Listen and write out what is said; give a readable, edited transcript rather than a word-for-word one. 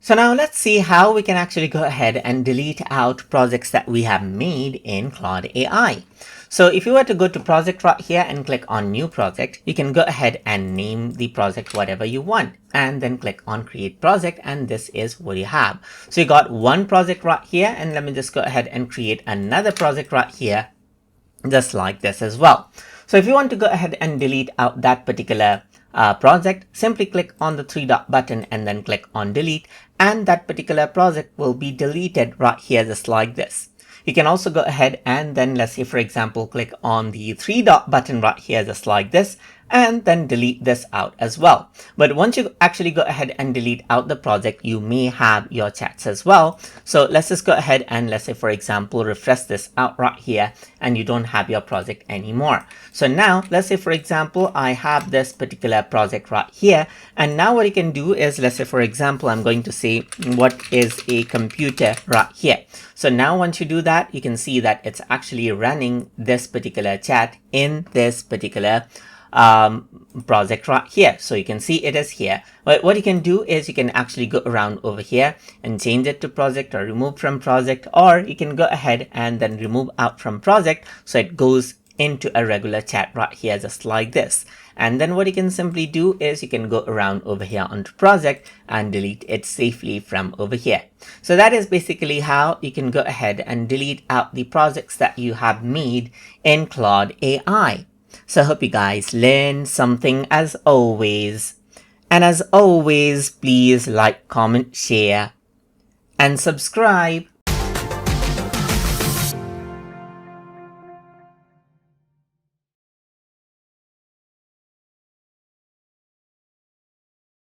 So now let's see how we can actually go ahead and delete out projects that we have made in Claude AI. So if you were to go to project right here and click on new project, you can go ahead and name the project whatever you want and then click on create project, and this is what you have. So you got one project right here, and let me just go ahead and create another project right here just like this as well. So if you want to go ahead and delete out that particular project, simply click on the three dot button and then click on delete, and that particular project will be deleted right here just like this. You can also go ahead and then, let's say for example, click on the three dot button right here just like this, and then delete this out as well. But once you actually go ahead and delete out the project, you may have your chats as well. So let's just go ahead and, let's say for example, refresh this out right here, and you don't have your project anymore. So now let's say for example, I have this particular project right here, and now what you can do is, let's say for example, I'm going to say what is a computer right here. So now once you do that, you can see that it's actually running this particular chat in this particular project right here. So you can see it is here. But what you can do is you can actually go around over here and change it to project or remove from project, or you can go ahead and then remove out from project so it goes into a regular chat right here just like this. And then what you can simply do is you can go around over here onto project and delete it safely from over here. So that is basically how you can go ahead and delete out the projects that you have made in Claude AI. So I hope you guys learned something as always. And as always, please like, comment, share, and subscribe.